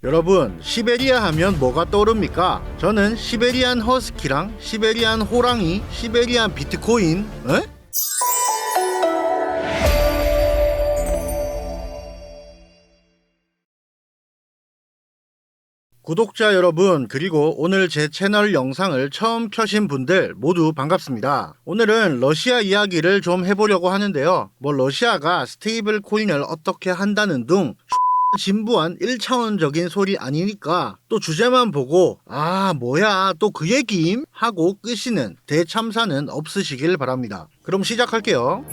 여러분, 시베리아 하면 뭐가 떠오릅니까? 저는 시베리안 허스키랑 시베리안 호랑이, 시베리안 비트코인, 구독자 여러분, 그리고 오늘 제 채널 영상을 처음 켜신 분들 모두 반갑습니다. 오늘은 러시아 이야기를 좀 해보려고 하는데요. 러시아가 스테이블 코인을 어떻게 한다는 등 진부한 1차원적인 소리 아니니까 또 주제만 보고 뭐야 또 그 얘기임? 하고 끄시는 대참사는 없으시길 바랍니다. 그럼 시작할게요.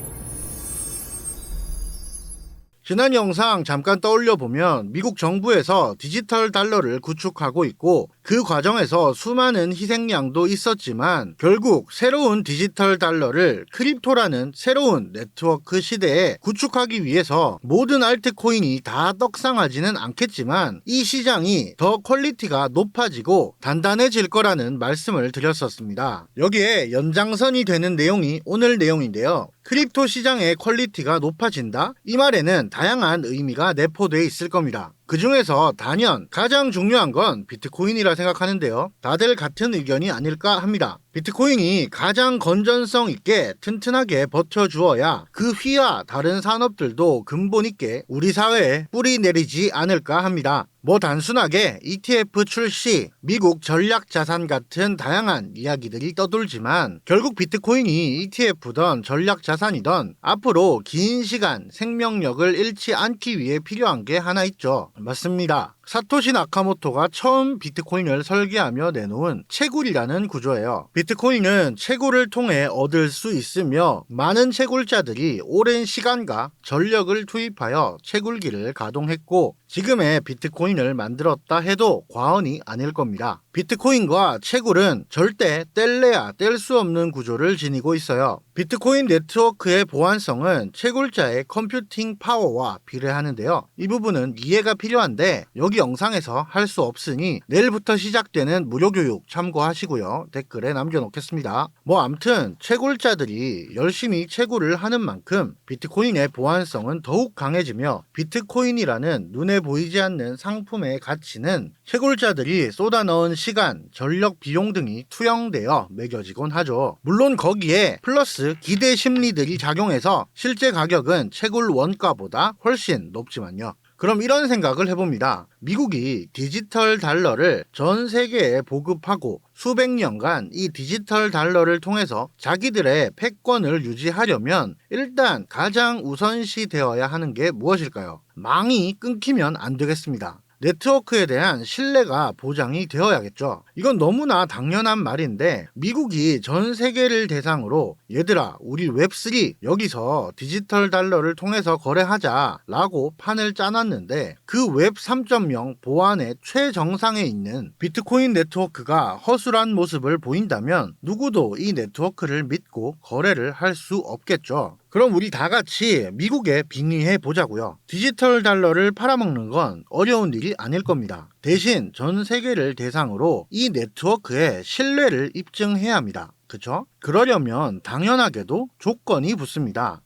지난 영상 잠깐 떠올려보면 미국 정부에서 디지털 달러를 구축하고 있고 그 과정에서 수많은 희생양도 있었지만 결국 새로운 디지털 달러를 크립토라는 새로운 네트워크 시대에 구축하기 위해서 모든 알트코인이 다 떡상하지는 않겠지만 이 시장이 더 퀄리티가 높아지고 단단해질 거라는 말씀을 드렸었습니다. 여기에 연장선이 되는 내용이 오늘 내용인데요. 크립토 시장의 퀄리티가 높아진다? 이 말에는 다양한 의미가 내포되어 있을 겁니다. 그 중에서 단연 가장 중요한 건 비트코인이라 생각하는데요. 다들 같은 의견이 아닐까 합니다. 비트코인이 가장 건전성 있게 튼튼하게 버텨주어야 그 휘하 다른 산업들도 근본 있게 우리 사회에 뿌리 내리지 않을까 합니다. 단순하게 ETF 출시, 미국 전략자산 같은 다양한 이야기들이 떠돌지만 결국 비트코인이 ETF든 전략자산이든 앞으로 긴 시간 생명력을 잃지 않기 위해 필요한 게 하나 있죠. 맞습니다. 사토시 나카모토가 처음 비트코인을 설계하며 내놓은 채굴이라는 구조예요. 비트코인은 채굴을 통해 얻을 수 있으며 많은 채굴자들이 오랜 시간과 전력을 투입하여 채굴기를 가동했고 지금의 비트코인을 만들었다 해도 과언이 아닐 겁니다. 비트코인과 채굴은 절대 뗄래야 뗄 수 없는 구조를 지니고 있어요. 비트코인 네트워크의 보안성은 채굴자의 컴퓨팅 파워와 비례하는데요. 이 부분은 이해가 필요한데 여기 영상에서 할 수 없으니 내일부터 시작되는 무료 교육 참고하시고요. 댓글에 남겨놓겠습니다. 암튼 채굴자들이 열심히 채굴을 하는 만큼 비트코인의 보안성은 더욱 강해지며 비트코인이라는 눈에 보이지 않는 상품의 가치는 채굴자들이 쏟아넣은 시간, 전력 비용 등이 투영되어 매겨지곤 하죠. 물론 거기에 플러스 기대 심리들이 작용해서 실제 가격은 채굴 원가보다 훨씬 높지만요. 그럼 이런 생각을 해봅니다. 미국이 디지털 달러를 전 세계에 보급하고 수백 년간 이 디지털 달러를 통해서 자기들의 패권을 유지하려면 일단 가장 우선시 되어야 하는 게 무엇일까요? 망이 끊기면 안 되겠습니다. 네트워크에 대한 신뢰가 보장이 되어야겠죠. 이건 너무나 당연한 말인데 미국이 전 세계를 대상으로 얘들아 우리 웹3 여기서 디지털 달러를 통해서 거래하자 라고 판을 짜놨는데 그 웹 3.0 보안의 최정상에 있는 비트코인 네트워크가 허술한 모습을 보인다면 누구도 이 네트워크를 믿고 거래를 할 수 없겠죠. 그럼 우리 다 같이 미국에 빙의해 보자고요. 디지털 달러를 팔아먹는 건 어려운 일이 아닐 겁니다. 대신 전 세계를 대상으로 이 네트워크에 신뢰를 입증해야 합니다. 그쵸? 그러려면 당연하게도 조건이 붙습니다.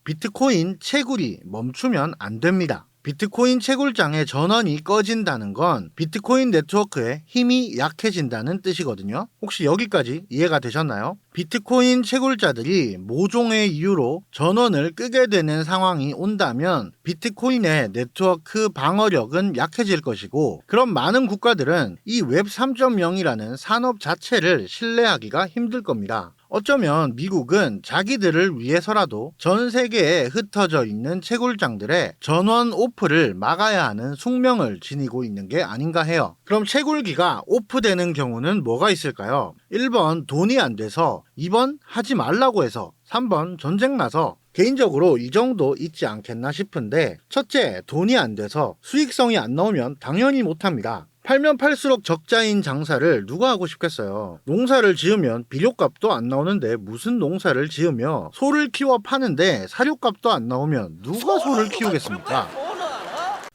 비트코인 채굴이 멈추면 안 됩니다. 비트코인 채굴장의 전원이 꺼진다는 건 비트코인 네트워크의 힘이 약해진다는 뜻이거든요. 혹시 여기까지 이해가 되셨나요? 비트코인 채굴자들이 모종의 이유로 전원을 끄게 되는 상황이 온다면 비트코인의 네트워크 방어력은 약해질 것이고 그럼 많은 국가들은 이 웹 3.0이라는 산업 자체를 신뢰하기가 힘들 겁니다. 어쩌면 미국은 자기들을 위해서라도 전 세계에 흩어져 있는 채굴장들의 전원 오프를 막아야 하는 숙명을 지니고 있는 게 아닌가 해요. 그럼 채굴기가 오프되는 경우는 뭐가 있을까요? 1번 돈이 안 돼서, 2번 하지 말라고 해서, 3번 전쟁 나서. 개인적으로 이 정도 있지 않겠나 싶은데 첫째, 돈이 안 돼서 수익성이 안 나오면 당연히 못합니다. 팔면 팔수록 적자인 장사를 누가 하고 싶겠어요. 농사를 지으면 비료값도 안 나오는데 무슨 농사를 지으며 소를 키워 파는데 사료값도 안 나오면 누가 소를 키우겠습니까?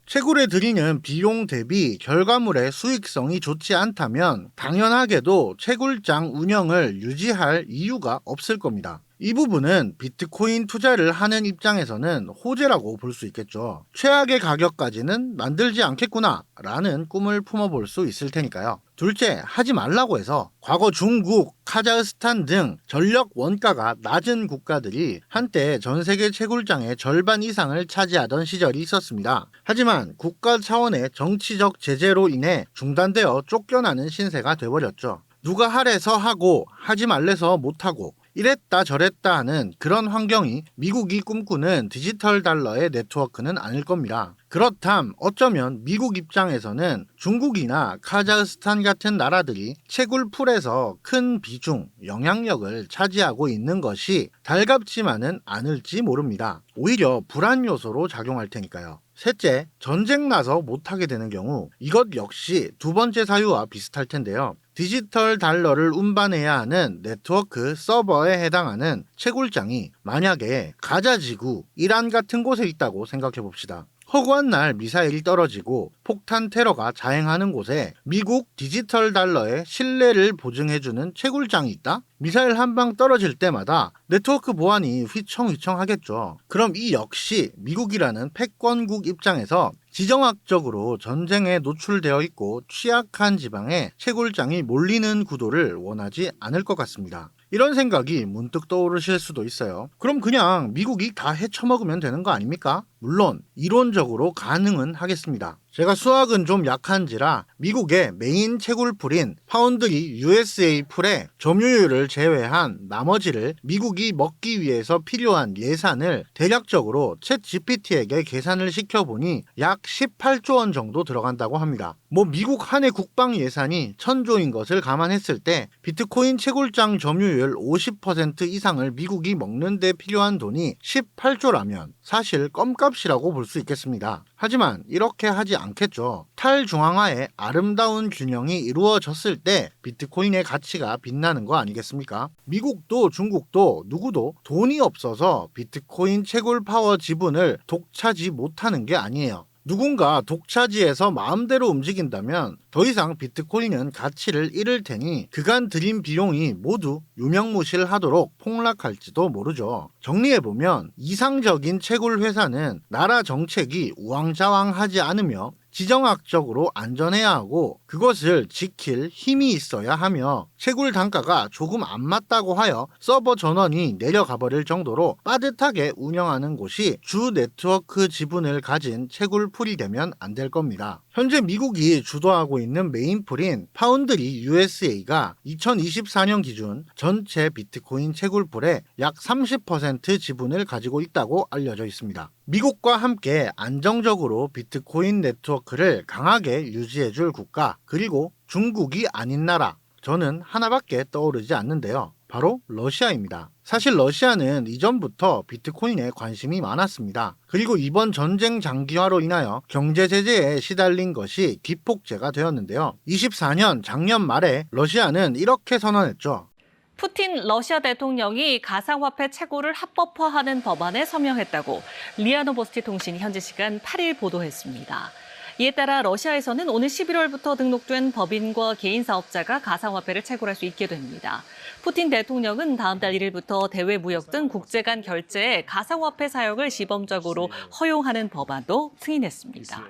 채굴에 들이는 비용 대비 결과물의 수익성이 좋지 않다면 당연하게도 채굴장 운영을 유지할 이유가 없을 겁니다. 이 부분은 비트코인 투자를 하는 입장에서는 호재라고 볼 수 있겠죠. 최악의 가격까지는 만들지 않겠구나 라는 꿈을 품어볼 수 있을 테니까요. 둘째, 하지 말라고 해서 과거 중국, 카자흐스탄 등 전력 원가가 낮은 국가들이 한때 전 세계 채굴장의 절반 이상을 차지하던 시절이 있었습니다. 하지만 국가 차원의 정치적 제재로 인해 중단되어 쫓겨나는 신세가 돼버렸죠. 누가 하래서 하고 하지 말래서 못하고 이랬다 저랬다 하는 그런 환경이 미국이 꿈꾸는 디지털 달러의 네트워크는 아닐 겁니다. 그렇담 어쩌면 미국 입장에서는 중국이나 카자흐스탄 같은 나라들이 채굴풀에서 큰 비중, 영향력을 차지하고 있는 것이 달갑지만은 않을지 모릅니다. 오히려 불안 요소로 작용할 테니까요. 셋째, 전쟁 나서 못하게 되는 경우 이것 역시 두 번째 사유와 비슷할 텐데요. 디지털 달러를 운반해야 하는 네트워크 서버에 해당하는 채굴장이 만약에 가자지구, 이란 같은 곳에 있다고 생각해 봅시다. 허구한 날 미사일이 떨어지고 폭탄 테러가 자행하는 곳에 미국 디지털 달러의 신뢰를 보증해주는 채굴장이 있다? 미사일 한 방 떨어질 때마다 네트워크 보안이 휘청휘청하겠죠. 그럼 이 역시 미국이라는 패권국 입장에서 지정학적으로 전쟁에 노출되어 있고 취약한 지방에 채굴장이 몰리는 구도를 원하지 않을 것 같습니다. 이런 생각이 문득 떠오르실 수도 있어요. 그럼 그냥 미국이 다 헤쳐먹으면 되는 거 아닙니까? 물론 이론적으로 가능은 하겠습니다. 제가 수학은 좀 약한지라 미국의 메인 채굴풀인 파운드리 USA 풀의 점유율을 제외한 나머지를 미국이 먹기 위해서 필요한 예산을 대략적으로 챗 GPT에게 계산을 시켜보니 약 18조 원 정도 들어간다고 합니다. 미국 한 해 국방 예산이 1000조인 것을 감안했을 때 비트코인 채굴장 점유율 50% 이상을 미국이 먹는 데 필요한 돈이 18조라면 사실 껌값이라고 볼 수 있겠습니다. 하지만 이렇게 하지 않겠죠. 탈중앙화의 아름다운 균형이 이루어졌을 때 비트코인의 가치가 빛나는 거 아니겠습니까? 미국도 중국도 누구도 돈이 없어서 비트코인 채굴 파워 지분을 독차지 못하는 게 아니에요. 누군가 독차지에서 마음대로 움직인다면 더 이상 비트코인은 가치를 잃을 테니 그간 들인 비용이 모두 유명무실하도록 폭락할지도 모르죠. 정리해보면 이상적인 채굴 회사는 나라 정책이 우왕좌왕하지 않으며 지정학적으로 안전해야 하고 그것을 지킬 힘이 있어야 하며 채굴 단가가 조금 안 맞다고 하여 서버 전원이 내려가 버릴 정도로 빠듯하게 운영하는 곳이 주 네트워크 지분을 가진 채굴풀이 되면 안 될 겁니다. 현재 미국이 주도하고 있는 메인풀인 파운드리 USA가 2024년 기준 전체 비트코인 채굴풀의 약 30% 지분을 가지고 있다고 알려져 있습니다. 미국과 함께 안정적으로 비트코인 네트워크를 강하게 유지해줄 국가, 그리고 중국이 아닌 나라, 저는 하나밖에 떠오르지 않는데요. 바로 러시아입니다. 사실 러시아는 이전부터 비트코인에 관심이 많았습니다. 그리고 이번 전쟁 장기화로 인하여 경제 제재에 시달린 것이 기폭제가 되었는데요. 24년 작년 말에 러시아는 이렇게 선언했죠. 푸틴 러시아 대통령이 가상화폐 채굴을 합법화하는 법안에 서명했다고 리아 노보스티 통신이 현지 시간 8일 보도했습니다. 이에 따라 러시아에서는 오는 11월부터 등록된 법인과 개인 사업자가 가상화폐를 채굴할 수 있게 됩니다. 푸틴 대통령은 다음 달 1일부터 대외 무역 등 국제 간 결제에 가상화폐 사용을 시범적으로 허용하는 법안도 승인했습니다.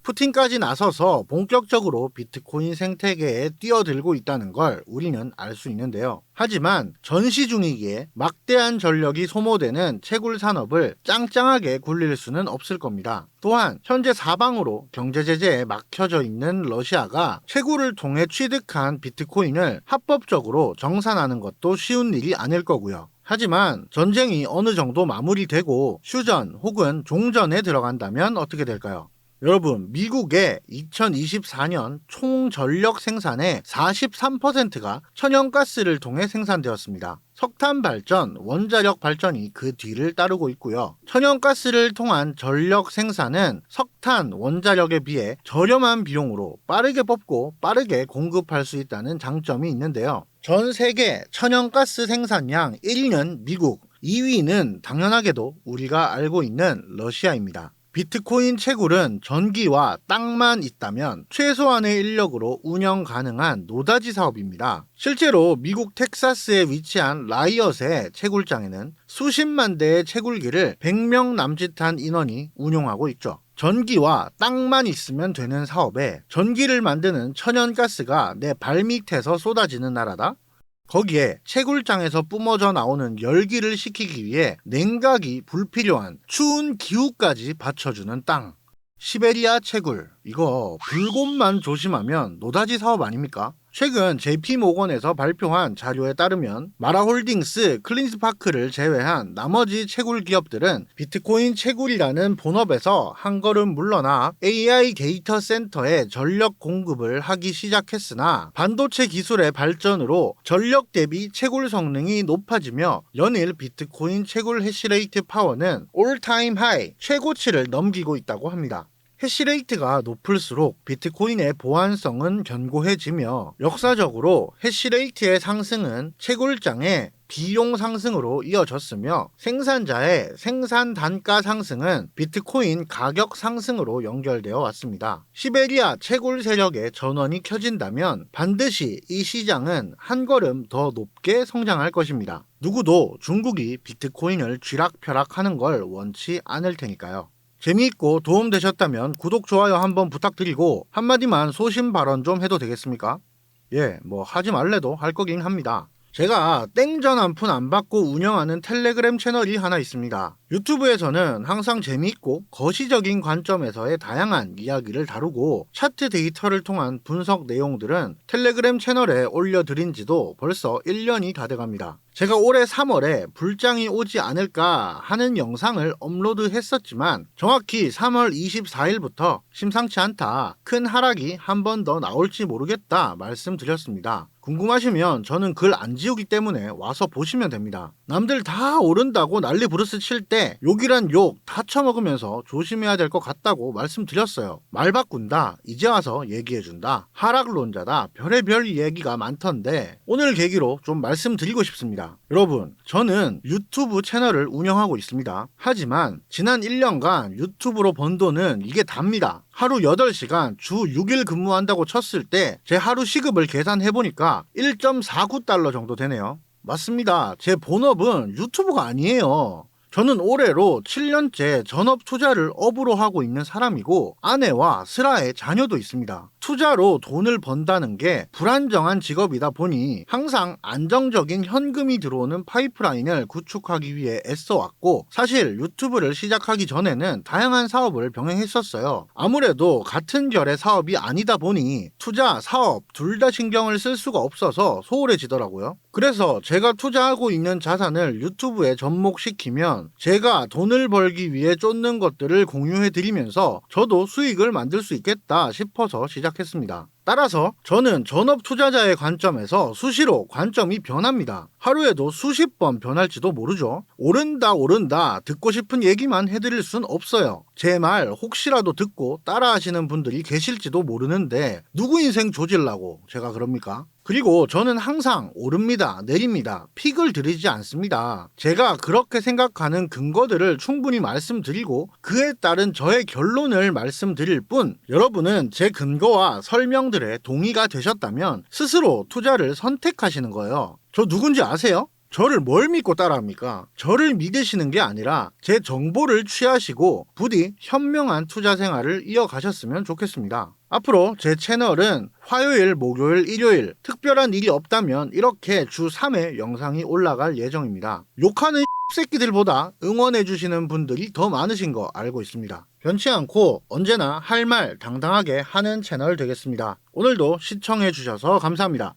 푸틴까지 나서서 본격적으로 비트코인 생태계에 뛰어들고 있다는 걸 우리는 알 수 있는데요. 하지만 전시 중이기에 막대한 전력이 소모되는 채굴 산업을 짱짱하게 굴릴 수는 없을 겁니다. 또한 현재 사방으로 경제 제재에 막혀져 있는 러시아가 채굴을 통해 취득한 비트코인을 합법적으로 정산하는 것도 쉬운 일이 아닐 거고요. 하지만 전쟁이 어느 정도 마무리되고 휴전 혹은 종전에 들어간다면 어떻게 될까요? 여러분, 미국의 2024년 총 전력 생산의 43%가 천연가스를 통해 생산되었습니다. 석탄 발전, 원자력 발전이 그 뒤를 따르고 있고요. 천연가스를 통한 전력 생산은 석탄, 원자력에 비해 저렴한 비용으로 빠르게 뽑고 빠르게 공급할 수 있다는 장점이 있는데요. 전 세계 천연가스 생산량 1위는 미국, 2위는 당연하게도 우리가 알고 있는 러시아입니다. 비트코인 채굴은 전기와 땅만 있다면 최소한의 인력으로 운영 가능한 노다지 사업입니다. 실제로 미국 텍사스에 위치한 라이엇의 채굴장에는 수십만 대의 채굴기를 100명 남짓한 인원이 운용하고 있죠. 전기와 땅만 있으면 되는 사업에 전기를 만드는 천연가스가 내 발밑에서 쏟아지는 나라다? 거기에 채굴장에서 뿜어져 나오는 열기를 식히기 위해 냉각이 불필요한 추운 기후까지 받쳐주는 땅. 시베리아 채굴. 이거 불꽃만 조심하면 노다지 사업 아닙니까? 최근 JP모건에서 발표한 자료에 따르면 마라홀딩스, 클린스파크를 제외한 나머지 채굴 기업들은 비트코인 채굴이라는 본업에서 한 걸음 물러나 AI 데이터 센터에 전력 공급을 하기 시작했으나 반도체 기술의 발전으로 전력 대비 채굴 성능이 높아지며 연일 비트코인 채굴 해시레이트 파워는 올타임 하이 최고치를 넘기고 있다고 합니다. 해시레이트가 높을수록 비트코인의 보안성은 견고해지며 역사적으로 해시레이트의 상승은 채굴장의 비용 상승으로 이어졌으며 생산자의 생산 단가 상승은 비트코인 가격 상승으로 연결되어 왔습니다. 시베리아 채굴 세력의 전원이 켜진다면 반드시 이 시장은 한 걸음 더 높게 성장할 것입니다. 누구도 중국이 비트코인을 쥐락펴락하는 걸 원치 않을 테니까요. 재미있고 도움되셨다면 구독, 좋아요 한번 부탁드리고 한마디만 소신 발언 좀 해도 되겠습니까? 예, 뭐 하지 말래도 할 거긴 합니다. 제가 땡전 한 푼 안 받고 운영하는 텔레그램 채널이 하나 있습니다. 유튜브에서는 항상 재미있고 거시적인 관점에서의 다양한 이야기를 다루고 차트 데이터를 통한 분석 내용들은 텔레그램 채널에 올려드린 지도 벌써 1년이 다 돼갑니다. 제가 올해 3월에 불장이 오지 않을까 하는 영상을 업로드했었지만 정확히 3월 24일부터 심상치 않다, 큰 하락이 한 번 더 나올지 모르겠다 말씀드렸습니다. 궁금하시면 저는 글 안 지우기 때문에 와서 보시면 됩니다. 남들 다 오른다고 난리 부르스 칠 때 욕이란 욕 다 처먹으면서 조심해야 될 것 같다고 말씀드렸어요. 말 바꾼다, 이제 와서 얘기해준다, 하락론자다, 별의별 얘기가 많던데 오늘 계기로 좀 말씀드리고 싶습니다. 여러분, 저는 유튜브 채널을 운영하고 있습니다. 하지만 지난 1년간 유튜브로 번 돈은 이게 답니다. 하루 8시간 주 6일 근무한다고 쳤을 때 제 하루 시급을 계산해보니까 1.49달러 정도 되네요. 맞습니다. 제 본업은 유튜브가 아니에요. 저는 올해로 7년째 전업 투자를 업으로 하고 있는 사람이고 아내와 슬아의 자녀도 있습니다. 투자로 돈을 번다는 게 불안정한 직업이다 보니 항상 안정적인 현금이 들어오는 파이프라인을 구축하기 위해 애써왔고 사실 유튜브를 시작하기 전에는 다양한 사업을 병행했었어요. 아무래도 같은 결의 사업이 아니다 보니 투자, 사업 둘 다 신경을 쓸 수가 없어서 소홀해지더라고요. 그래서 제가 투자하고 있는 자산을 유튜브에 접목시키면 제가 돈을 벌기 위해 쫓는 것들을 공유해드리면서 저도 수익을 만들 수 있겠다 싶어서 시작했습니다. 따라서 저는 전업 투자자의 관점에서 수시로 관점이 변합니다. 하루에도 수십 번 변할지도 모르죠. 오른다 듣고 싶은 얘기만 해드릴 순 없어요. 제 말 혹시라도 듣고 따라하시는 분들이 계실지도 모르는데 누구 인생 조질라고 제가 그럽니까? 그리고 저는 항상 오릅니다, 내립니다, 픽을 들이지 않습니다. 제가 그렇게 생각하는 근거들을 충분히 말씀드리고 그에 따른 저의 결론을 말씀드릴 뿐 여러분은 제 근거와 설명들에 동의가 되셨다면 스스로 투자를 선택하시는 거예요. 저 누군지 아세요? 저를 뭘 믿고 따라합니까? 저를 믿으시는 게 아니라 제 정보를 취하시고 부디 현명한 투자 생활을 이어가셨으면 좋겠습니다. 앞으로 제 채널은 화요일, 목요일, 일요일 특별한 일이 없다면 이렇게 주 3회 영상이 올라갈 예정입니다. 욕하는 새끼들보다 응원해주시는 분들이 더 많으신 거 알고 있습니다. 변치 않고 언제나 할 말 당당하게 하는 채널 되겠습니다. 오늘도 시청해주셔서 감사합니다.